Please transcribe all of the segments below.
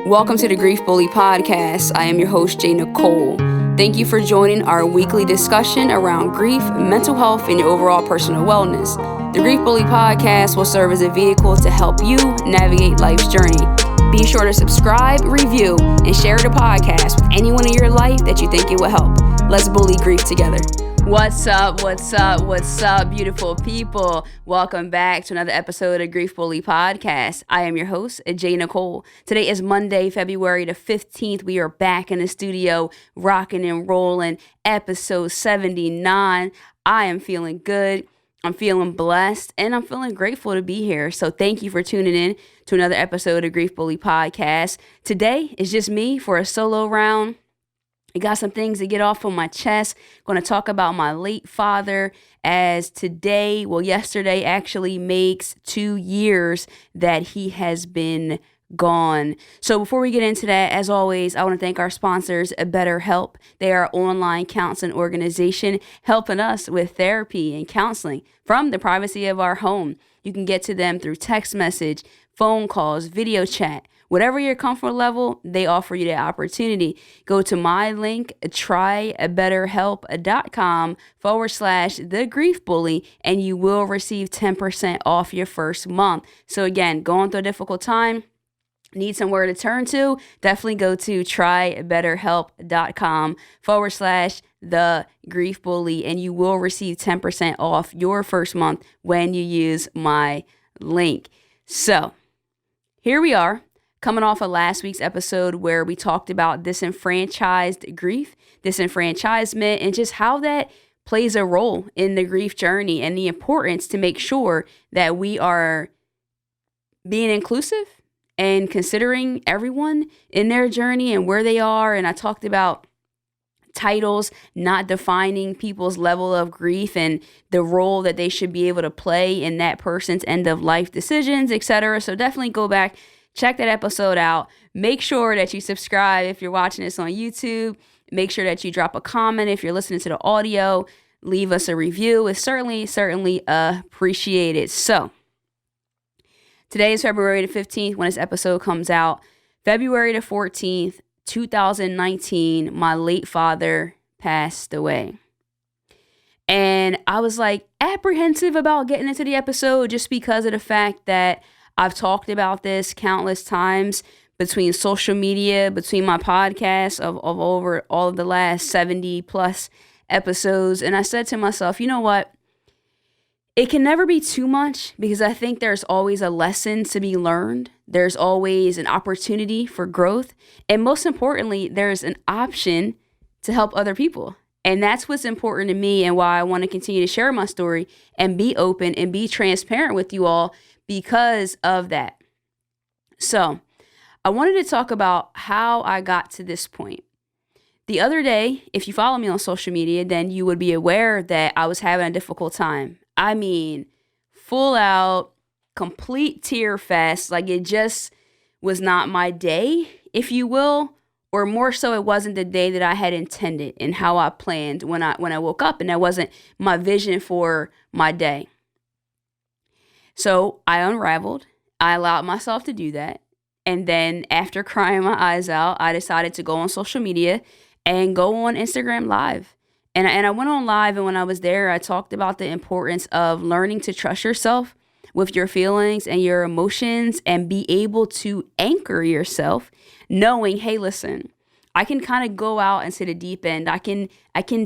Welcome to the Grief Bully podcast. I am your host, J.Nicole. Thank you for joining our weekly discussion around grief, mental health, and your overall personal wellness. The Grief Bully podcast will serve as a vehicle to help you navigate life's journey. Be sure to subscribe, review, and share the podcast with anyone in your life that you think it will help. Let's bully grief together. What's up, beautiful people? Welcome back to another episode of Grief Bully Podcast. I am your host, J.Nicole. Today is Monday, February the 15th. We are back in the studio, rocking and rolling, episode 79. I am feeling good. I'm feeling blessed, and I'm feeling grateful to be here. So thank you for tuning in to another episode of Grief Bully Podcast. Today is just me for a solo round. I got some things to get off on my chest. Going to talk about my late father, as yesterday actually makes 2 years that he has been gone. So before we get into that, as always, I want to thank our sponsors, BetterHelp. They are an online counseling organization helping us with therapy and counseling from the privacy of our home. You can get to them through text message, phone calls, video chat. Whatever your comfort level, they offer you the opportunity. Go to my link, tryabetterhelp.com/thegriefbully, and you will receive 10% off your first month. So again, going through a difficult time, need somewhere to turn to, definitely go to tryabetterhelp.com/thegriefbully, and you will receive 10% off your first month when you use my link. So here we are, coming off of last week's episode where we talked about disenfranchised grief, disenfranchisement, and just how that plays a role in the grief journey and the importance to make sure that we are being inclusive and considering everyone in their journey and where they are. And I talked about titles not defining people's level of grief and the role that they should be able to play in that person's end of life decisions, etc. So definitely go back, check that episode out. Make sure that you subscribe if you're watching this on YouTube. Make sure that you drop a comment if you're listening to the audio. Leave us a review. It's certainly appreciated. So today is February the 15th when this episode comes out. February the 14th, 2019, my late father passed away. And I was like apprehensive about getting into the episode just because of the fact that I've talked about this countless times between social media, between my podcast of over all of the last 70 plus episodes. And I said to myself, you know what? It can never be too much because I think there's always a lesson to be learned. There's always an opportunity for growth. And most importantly, there's an option to help other people. And that's what's important to me and why I want to continue to share my story and be open and be transparent with you all because of that. So I wanted to talk about how I got to this point. The other day, if you follow me on social media, then you would be aware that I was having a difficult time. I mean, full out, complete tear fest. Like it just was not my day, if you will, or more so it wasn't the day that I had intended and how I planned when I woke up, and that wasn't my vision for my day. So I unraveled. I allowed myself to do that. And then after crying my eyes out, I decided to go on social media and go on Instagram Live. And I went on live, and when I was there, I talked about the importance of learning to trust yourself with your feelings and your emotions and be able to anchor yourself knowing, hey, listen, I can kind of go out into the deep end. I can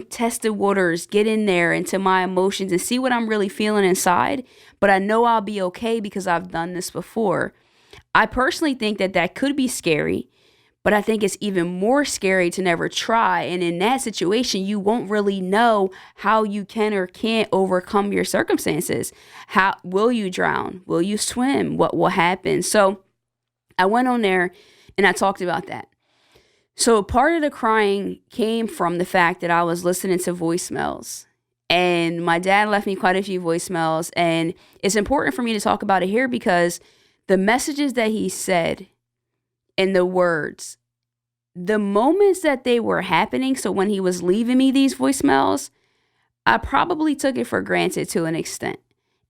test the waters, get in there into my emotions and see what I'm really feeling inside. But I know I'll be okay because I've done this before. I personally think that could be scary, but I think it's even more scary to never try. And in that situation, you won't really know how you can or can't overcome your circumstances. How will you drown? Will you swim? What will happen? So I went on there and I talked about that. So part of the crying came from the fact that I was listening to voicemails, and my dad left me quite a few voicemails, and it's important for me to talk about it here because the messages that he said and the words, the moments that they were happening, so when he was leaving me these voicemails, I probably took it for granted to an extent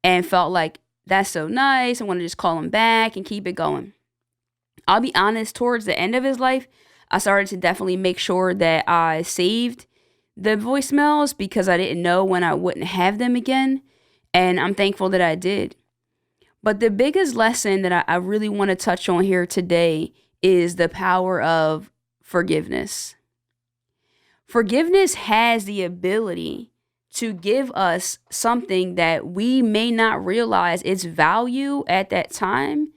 and felt like that's so nice. I want to just call him back and keep it going. I'll be honest, towards the end of his life, I started to definitely make sure that I saved the voicemails because I didn't know when I wouldn't have them again. And I'm thankful that I did. But the biggest lesson that I really want to touch on here today is the power of forgiveness. Forgiveness has the ability to give us something that we may not realize its value at that time,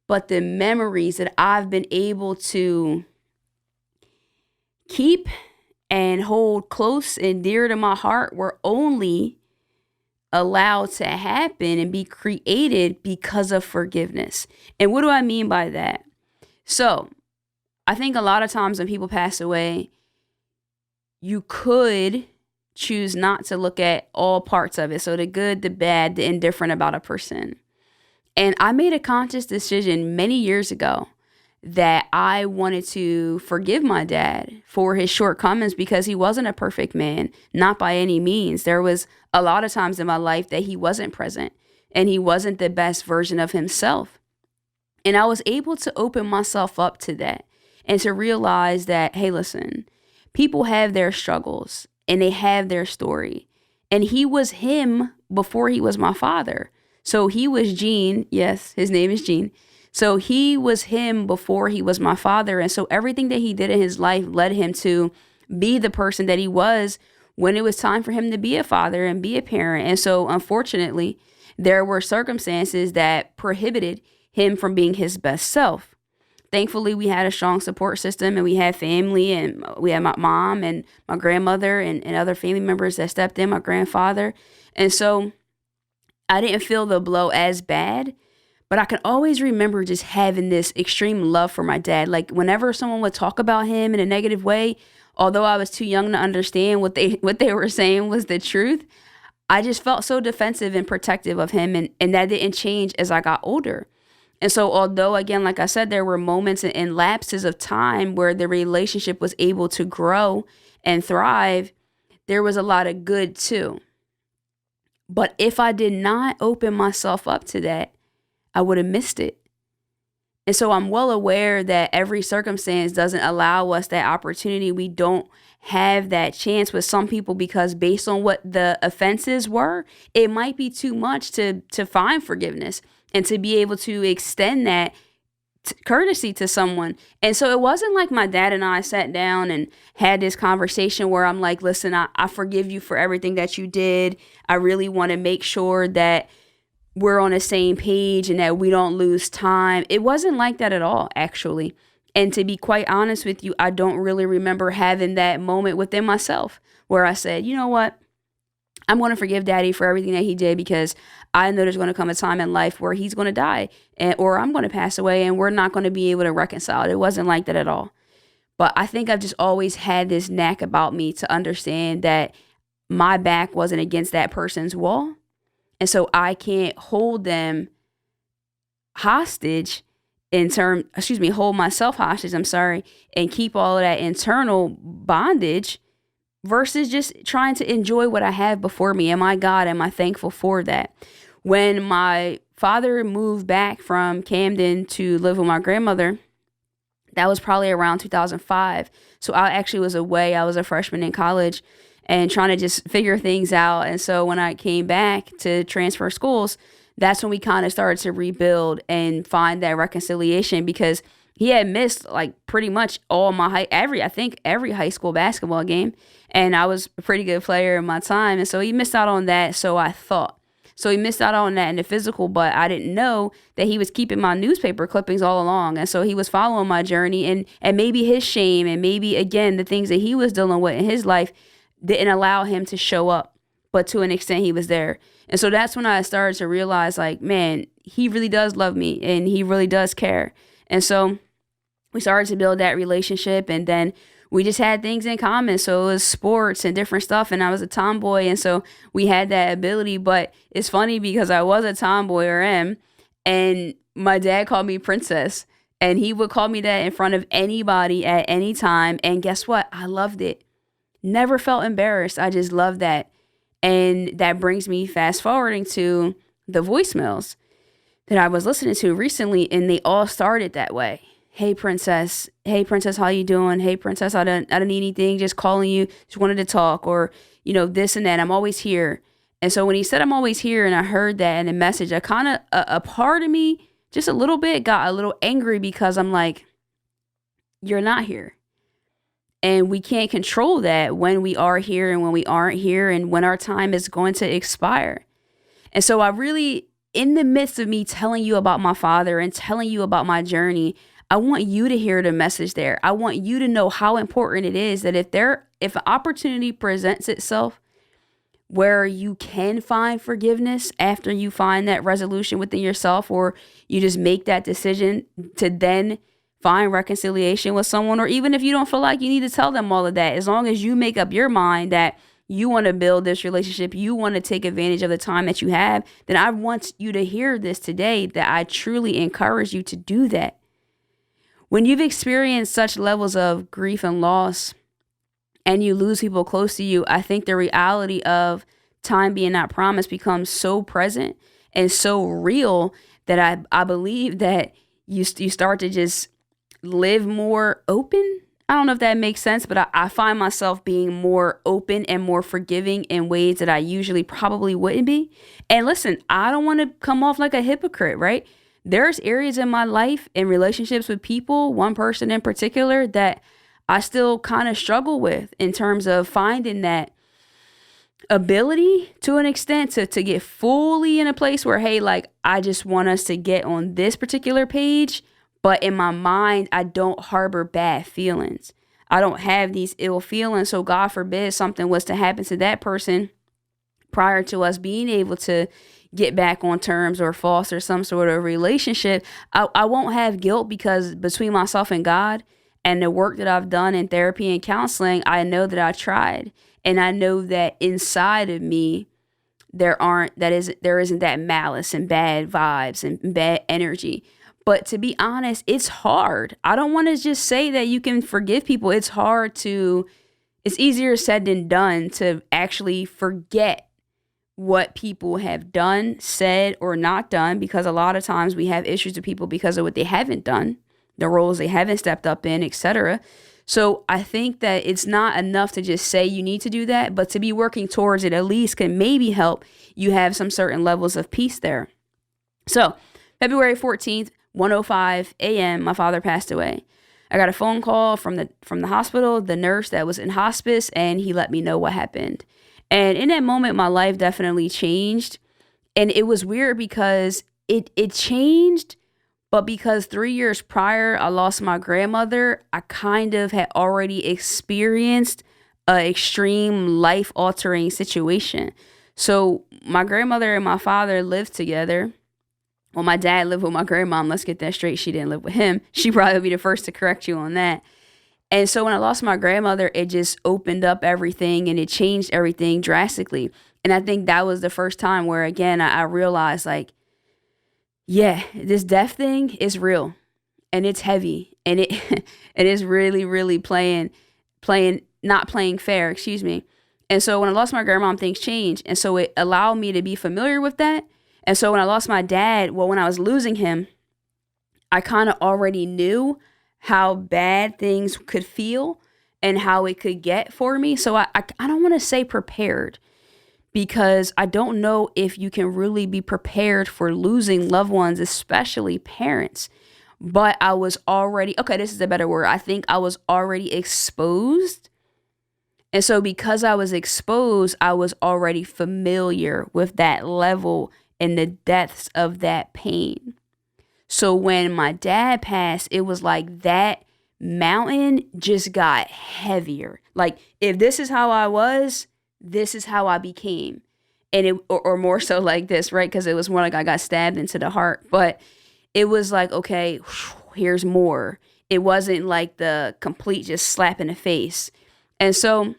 but the memories that I've been able to keep and hold close and dear to my heart were only allowed to happen and be created because of forgiveness. And what do I mean by that? So, I think a lot of times when people pass away, you could choose not to look at all parts of it. So the good, the bad, the indifferent about a person. And I made a conscious decision many years ago that I wanted to forgive my dad for his shortcomings because he wasn't a perfect man, not by any means. There was a lot of times in my life that he wasn't present and he wasn't the best version of himself. And I was able to open myself up to that and to realize that, hey, listen, people have their struggles and they have their story. And he was him before he was my father. So he was Gene. Yes, his name is Gene. So he was him before he was my father. And so everything that he did in his life led him to be the person that he was when it was time for him to be a father and be a parent. And so unfortunately, there were circumstances that prohibited him from being his best self. Thankfully, we had a strong support system and we had family and we had my mom and my grandmother and other family members that stepped in, my grandfather. And so I didn't feel the blow as bad, but I can always remember just having this extreme love for my dad. Like whenever someone would talk about him in a negative way, although I was too young to understand what they were saying was the truth, I just felt so defensive and protective of him. And that didn't change as I got older. And so although, again, like I said, there were moments and lapses of time where the relationship was able to grow and thrive, there was a lot of good too. But if I did not open myself up to that, I would have missed it. And so I'm well aware that every circumstance doesn't allow us that opportunity. We don't have that chance with some people because based on what the offenses were, it might be too much to find forgiveness and to be able to extend that courtesy to someone. And so it wasn't like my dad and I sat down and had this conversation where I'm like, listen, I forgive you for everything that you did. I really want to make sure that we're on the same page and that we don't lose time. It wasn't like that at all, actually. And to be quite honest with you, I don't really remember having that moment within myself where I said, you know what? I'm going to forgive daddy for everything that he did because I know there's going to come a time in life where he's going to die or I'm going to pass away and we're not going to be able to reconcile. It wasn't like that at all. But I think I've just always had this knack about me to understand that my back wasn't against that person's wall. And so I can't hold them hostage hold myself hostage, and keep all of that internal bondage versus just trying to enjoy what I have before me. And my God, am I thankful for that. When my father moved back from Camden to live with my grandmother, that was probably around 2005. So I actually was away. I was a freshman in college and trying to just figure things out. And so when I came back to transfer schools, that's when we kind of started to rebuild and find that reconciliation because he had missed like pretty much all my every high school basketball game. And I was a pretty good player in my time. And so he missed out on that. So I thought. So he missed out on that in the physical, but I didn't know that he was keeping my newspaper clippings all along. And so he was following my journey and maybe his shame and maybe, again, the things that he was dealing with in his life didn't allow him to show up. But to an extent, he was there. And so that's when I started to realize, like, man, he really does love me and he really does care. And so we started to build that relationship and then we just had things in common. So it was sports and different stuff. And I was a tomboy. And so we had that ability. But it's funny because I was a tomboy or am. And my dad called me princess. And he would call me that in front of anybody at any time. And guess what? I loved it. Never felt embarrassed. I just loved that. And that brings me fast forwarding to the voicemails. that I was listening to recently, and they all started that way. Hey, princess. Hey, princess, how you doing? Hey, princess, I don't need anything. Just calling you. Just wanted to talk, or, this and that. I'm always here. And so when he said I'm always here, and I heard that in the message, I kind of, a part of me, just a little bit, got a little angry, because I'm like, you're not here. And we can't control that when we are here and when we aren't here, and when our time is going to expire. And so I really, in the midst of me telling you about my father and telling you about my journey, I want you to hear the message there. I want you to know how important it is that if an opportunity presents itself where you can find forgiveness after you find that resolution within yourself, or you just make that decision to then find reconciliation with someone, or even if you don't feel like you need to tell them all of that, as long as you make up your mind that you want to build this relationship, you want to take advantage of the time that you have, then I want you to hear this today, that I truly encourage you to do that. When you've experienced such levels of grief and loss, and you lose people close to you, I think the reality of time being not promised becomes so present and so real that I believe that you start to just live more open. I don't know if that makes sense, but I find myself being more open and more forgiving in ways that I usually probably wouldn't be. And listen, I don't want to come off like a hypocrite, right? There's areas in my life and relationships with people, one person in particular, that I still kind of struggle with in terms of finding that ability to an extent to get fully in a place where, hey, like, I just want us to get on this particular page. But in my mind, I don't harbor bad feelings. I don't have these ill feelings. So God forbid something was to happen to that person prior to us being able to get back on terms or foster some sort of relationship. I won't have guilt, because between myself and God and the work that I've done in therapy and counseling, I know that I tried. And I know that inside of me, there isn't that malice and bad vibes and bad energy. But to be honest, it's hard. I don't want to just say that you can forgive people. It's easier said than done to actually forget what people have done, said, or not done, because a lot of times we have issues with people because of what they haven't done, the roles they haven't stepped up in, etc. So I think that it's not enough to just say you need to do that, but to be working towards it at least can maybe help you have some certain levels of peace there. So February 14th, 1:05 a.m., my father passed away. I got a phone call from the hospital, the nurse that was in hospice, and he let me know what happened. And in that moment, my life definitely changed. And it was weird because it changed, but because 3 years prior, I lost my grandmother, I kind of had already experienced an extreme life-altering situation. So my grandmother and my father lived together. Well, my dad lived with my grandmom. Let's get that straight. She didn't live with him. She probably would be the first to correct you on that. And so when I lost my grandmother, it just opened up everything and it changed everything drastically. And I think that was the first time where, again, I realized, like, yeah, this death thing is real and it's heavy, and it is really, really not playing fair, excuse me. And so when I lost my grandmom, things changed. And so it allowed me to be familiar with that. And so when I lost my dad, when I was losing him, I kind of already knew how bad things could feel and how it could get for me. So I don't want to say prepared, because I don't know if you can really be prepared for losing loved ones, especially parents. But I was already, this is a better word. I think I was already exposed. And so because I was exposed, I was already familiar with that level and the depths of that pain. So when my dad passed, it was like that mountain just got heavier. Like, if this is how I was, this is how I became. And it, or more so like this, right? Because it was more like I got stabbed into the heart. But it was like, okay, here's more. It wasn't like the complete just slap in the face. And so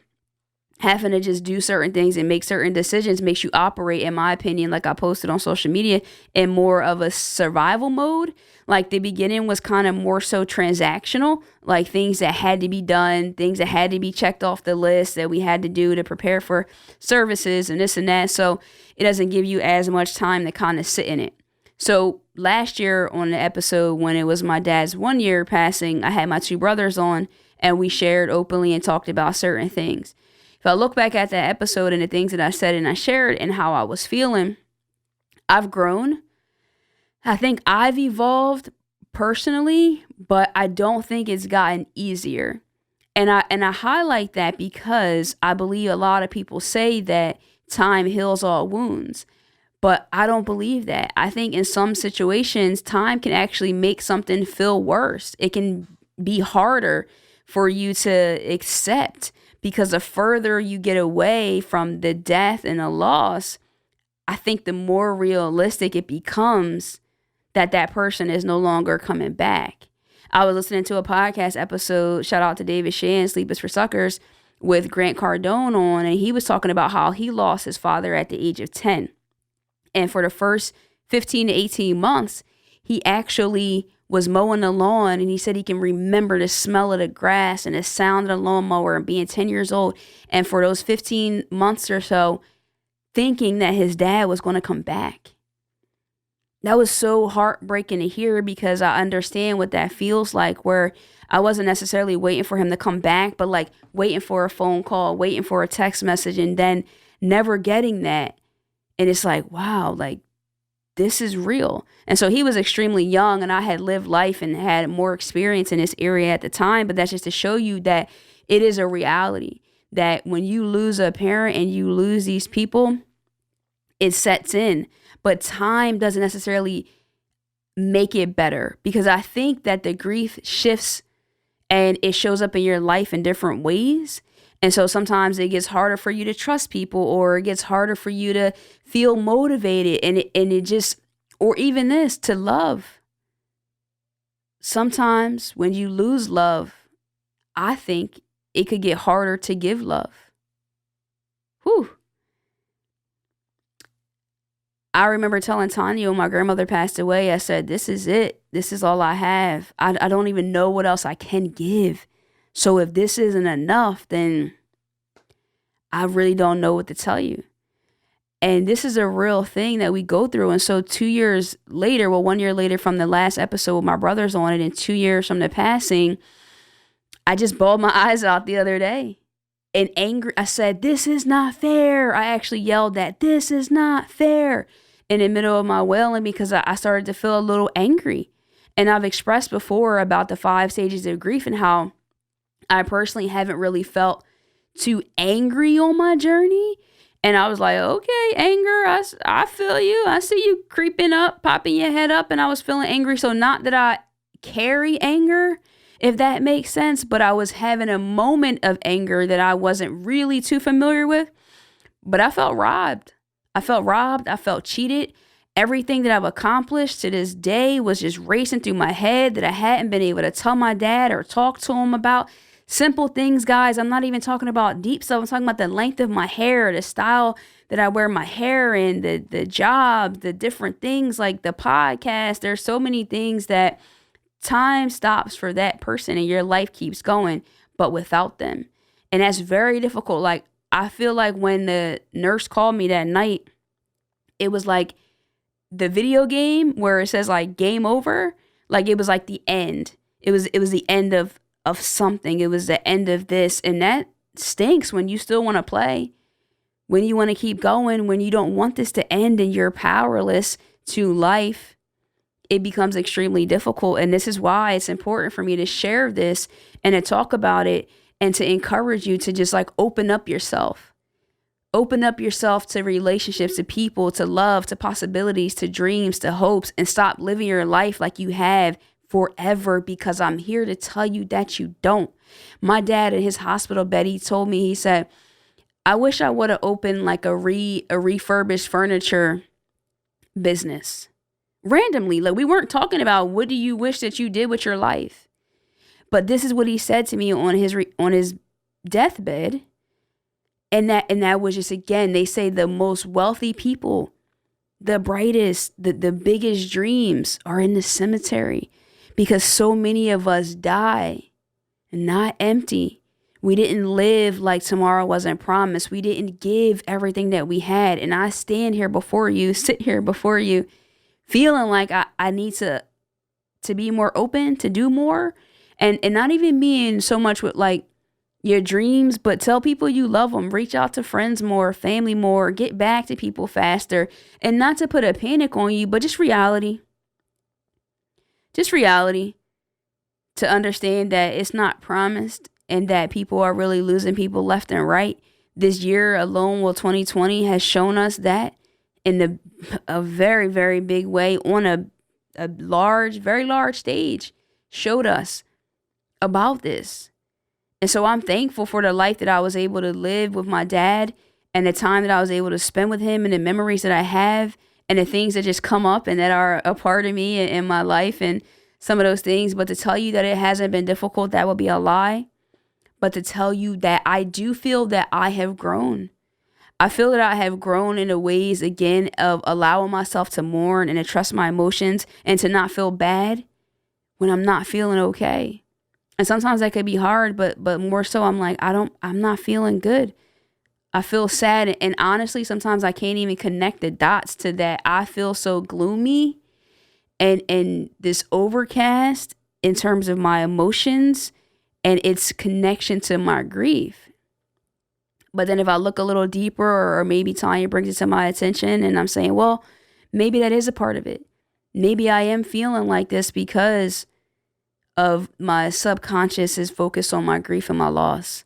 having to just do certain things and make certain decisions makes you operate, in my opinion, like I posted on social media, in more of a survival mode. Like, the beginning was kind of more so transactional, like things that had to be done, things that had to be checked off the list that we had to do to prepare for services and this and that. So it doesn't give you as much time to kind of sit in it. So last year on the episode when it was my dad's 1 year passing, I had my two brothers on and we shared openly and talked about certain things. If I look back at that episode and the things that I said and I shared and how I was feeling, I've grown. I think I've evolved personally, but I don't think it's gotten easier. And I highlight that because I believe a lot of people say that time heals all wounds. But I don't believe that. I think in some situations, time can actually make something feel worse. It can be harder for you to accept because the further you get away from the death and the loss, I think the more realistic it becomes that that person is no longer coming back. I was listening to a podcast episode, shout out to David Shan, Sleep is for Suckers, with Grant Cardone on, and he was talking about how he lost his father at the age of 10. And for the first 15 to 18 months, he actually was mowing the lawn, and he said he can remember the smell of the grass and the sound of the lawnmower and being 10 years old. And for those 15 months or so, thinking that his dad was going to come back. That was so heartbreaking to hear because I understand what that feels like, where I wasn't necessarily waiting for him to come back, but like waiting for a phone call, waiting for a text message, and then never getting that. And it's like, wow, like this is real. And so he was extremely young and I had lived life and had more experience in this area at the time. But that's just to show you that it is a reality that when you lose a parent and you lose these people, it sets in. But time doesn't necessarily make it better, because I think that the grief shifts and it shows up in your life in different ways. And so sometimes it gets harder for you to trust people, or it gets harder for you to feel motivated, and it just, or even this, to love. Sometimes when you lose love, I think it could get harder to give love. Whew. I remember telling Tanya when my grandmother passed away, I said, this is it. This is all I have. I don't even know what else I can give. So if this isn't enough, then I really don't know what to tell you. And this is a real thing that we go through. And so 2 years later, 1 year later from the last episode with my brothers on it, and 2 years from the passing, I just bawled my eyes out the other day. And angry, I said, this is not fair. I actually yelled that, this is not fair, in the middle of my wailing, because I started to feel a little angry. And I've expressed before about the 5 stages of grief and how I personally haven't really felt too angry on my journey. And I was like, okay, anger, I feel you. I see you creeping up, popping your head up, and I was feeling angry. So not that I carry anger, if that makes sense, but I was having a moment of anger that I wasn't really too familiar with. But I felt robbed. I felt cheated. Everything that I've accomplished to this day was just racing through my head that I hadn't been able to tell my dad or talk to him about. Simple things, guys. I'm not even talking about deep stuff. I'm talking about the length of my hair, the style that I wear my hair in, the job, the different things like the podcast. There's so many things that time stops for that person and your life keeps going, but without them. And that's very difficult. Like, I feel like when the nurse called me that night, it was like the video game where it says like game over. Like it was like the end. It was the end of something. It was the end of this. And that stinks when you still want to play, when you want to keep going, when you don't want this to end and you're powerless to life. It becomes extremely difficult. And this is why it's important for me to share this and to talk about it and to encourage you to just like open up yourself. Open up yourself to relationships, to people, to love, to possibilities, to dreams, to hopes, and stop living your life like you have forever, because I'm here to tell you that you don't. My dad in his hospital bed, he told me, he said, I wish I would have opened like a refurbished furniture business. Randomly, like we weren't talking about what do you wish that you did with your life. But this is what he said to me on his deathbed. And that was just, again, they say the most wealthy people, the brightest, the biggest dreams are in the cemetery, because so many of us die not empty. We didn't live like tomorrow wasn't promised. We didn't give everything that we had. And I stand here before you, sit here before you, feeling like I need to be more open, to do more, and not even being so much with like your dreams, but tell people you love them, reach out to friends more, family more, get back to people faster, and not to put a panic on you, but just reality. Just reality, to understand that it's not promised and that people are really losing people left and right. This year alone, 2020 has shown us that in a very, very big way on a large, very large stage, showed us about this. And so I'm thankful for the life that I was able to live with my dad and the time that I was able to spend with him and the memories that I have and the things that just come up and that are a part of me in my life and some of those things. But to tell you that it hasn't been difficult, that would be a lie. But to tell you that I do feel that I have grown. I feel that I have grown in the ways, again, of allowing myself to mourn and to trust my emotions and to not feel bad when I'm not feeling okay. And sometimes that could be hard, but more so I'm like, I'm not feeling good. I feel sad. And honestly, sometimes I can't even connect the dots to that. I feel so gloomy and this overcast in terms of my emotions and its connection to my grief. But then if I look a little deeper, or maybe Tanya brings it to my attention and I'm saying, well, maybe that is a part of it. Maybe I am feeling like this because of my subconscious is focused on my grief and my loss.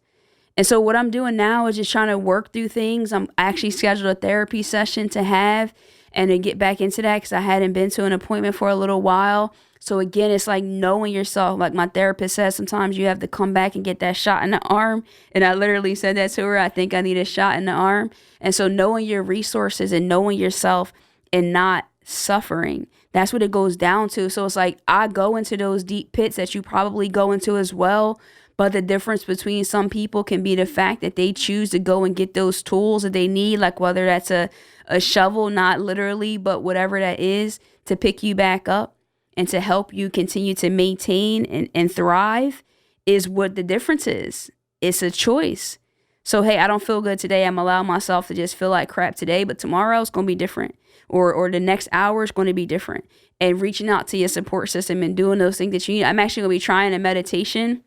And so what I'm doing now is just trying to work through things. I'm actually scheduled a therapy session to have and to get back into that because I hadn't been to an appointment for a little while. So again, it's like knowing yourself. Like my therapist says, sometimes you have to come back and get that shot in the arm. And I literally said that to her. I think I need a shot in the arm. And so knowing your resources and knowing yourself and not suffering, that's what it goes down to. So it's like I go into those deep pits that you probably go into as well. But the difference between some people can be the fact that they choose to go and get those tools that they need, like whether that's a shovel, not literally, but whatever that is, to pick you back up and to help you continue to maintain and thrive is what the difference is. It's a choice. So, hey, I don't feel good today. I'm allowing myself to just feel like crap today, but tomorrow it's going to be different. Or the next hour is going to be different. And reaching out to your support system and doing those things that you need. I'm actually going to be trying a meditation.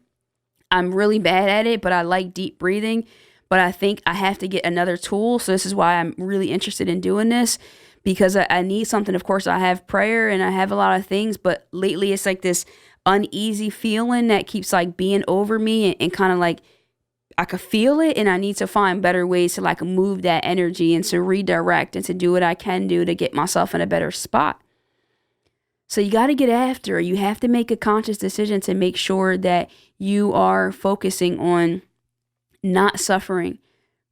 I'm really bad at it, but I like deep breathing. But I think I have to get another tool. So this is why I'm really interested in doing this, because I need something. Of course, I have prayer and I have a lot of things, but lately it's like this uneasy feeling that keeps like being over me and kind of like I could feel it, and I need to find better ways to like move that energy and to redirect and to do what I can do to get myself in a better spot. So you got to get after it. You have to make a conscious decision to make sure that you are focusing on not suffering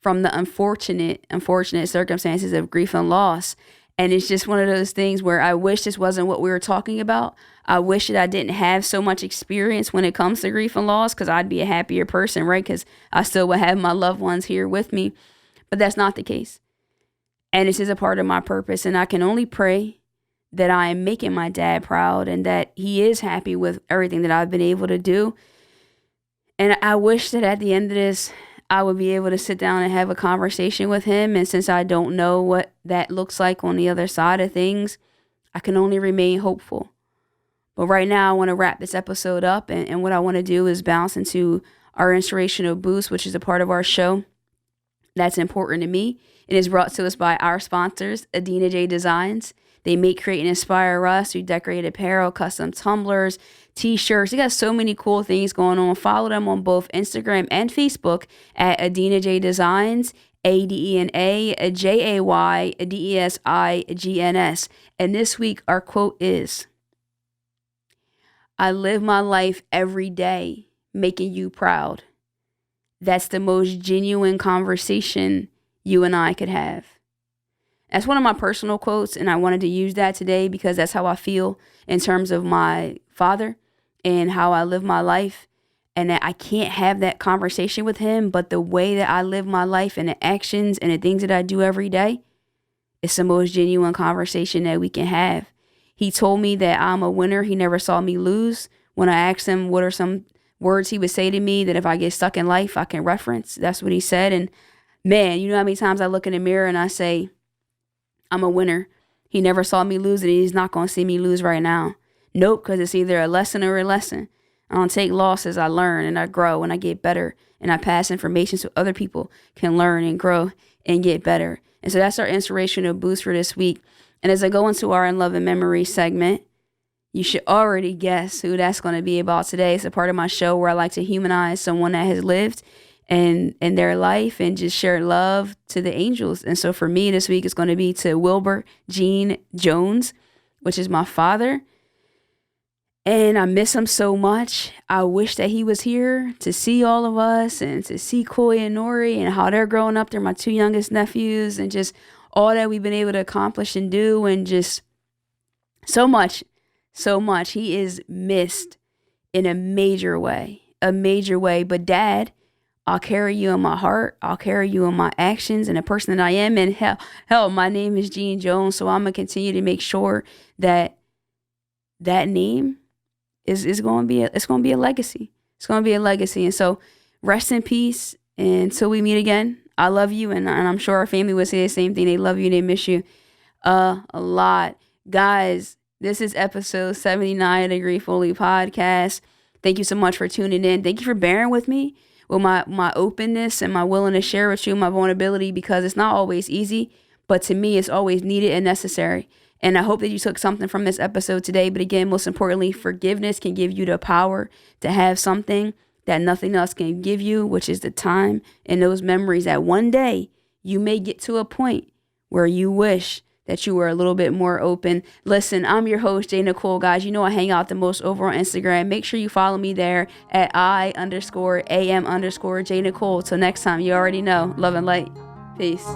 from the unfortunate circumstances of grief and loss. And it's just one of those things where I wish this wasn't what we were talking about. I wish that I didn't have so much experience when it comes to grief and loss, because I'd be a happier person, right? Because I still would have my loved ones here with me. But that's not the case. And this is a part of my purpose. And I can only pray that I am making my dad proud and that he is happy with everything that I've been able to do. And I wish that at the end of this, I would be able to sit down and have a conversation with him. And since I don't know what that looks like on the other side of things, I can only remain hopeful. But right now, I want to wrap this episode up. And what I want to do is bounce into our Inspirational Boost, which is a part of our show that's important to me. It is brought to us by our sponsors, Adina J Designs. They make, create, and inspire us through decorated apparel, custom tumblers, t-shirts. They got so many cool things going on. Follow them on both Instagram and Facebook at Adina J Designs, ADENA JAY DESIGNS. And this week, our quote is, I live my life every day making you proud. That's the most genuine conversation you and I could have. That's one of my personal quotes, and I wanted to use that today because that's how I feel in terms of my father and how I live my life, and that I can't have that conversation with him, but the way that I live my life and the actions and the things that I do every day, it's the most genuine conversation that we can have. He told me that I'm a winner. He never saw me lose. When I asked him what are some words he would say to me that if I get stuck in life, I can reference, that's what he said. And man, you know how many times I look in the mirror and I say, I'm a winner. He never saw me lose and he's not going to see me lose right now. Nope, because it's either a lesson or a lesson. I don't take losses. I learn and I grow and I get better. And I pass information so other people can learn and grow and get better. And so that's our inspirational boost for this week. And as I go into our In Love and Memory segment, you should already guess who that's going to be about today. It's a part of my show where I like to humanize someone that has lived and their life and just share love to the angels. And so for me this week, it's going to be to Wilbur Gene Jones, which is my father. And I miss him so much. I wish that he was here to see all of us and to see Koi and Nori and how they're growing up. They're my two youngest nephews and just all that we've been able to accomplish and do and just so much. He is missed in a major way. But Dad, I'll carry you in my heart. I'll carry you in my actions and the person that I am. And hell, my name is Gene Jones. So I'm going to continue to make sure that name is going to be a legacy. It's going to be a legacy. And so rest in peace. And until we meet again, I love you. And I'm sure our family would say the same thing. They love you and they miss you a lot. Guys, this is episode 79 of the Griefbully podcast. Thank you so much for tuning in. Thank you for bearing with me with my openness and my willingness to share with you my vulnerability, because it's not always easy, but to me, it's always needed and necessary. And I hope that you took something from this episode today. But again, most importantly, forgiveness can give you the power to have something that nothing else can give you, which is the time and those memories that one day you may get to a point where you wish that you were a little bit more open. Listen, I'm your host, J.Nicole, guys. You know I hang out the most over on Instagram. Make sure you follow me there at I_am_J.Nicole. Till next time, you already know. Love and light. Peace.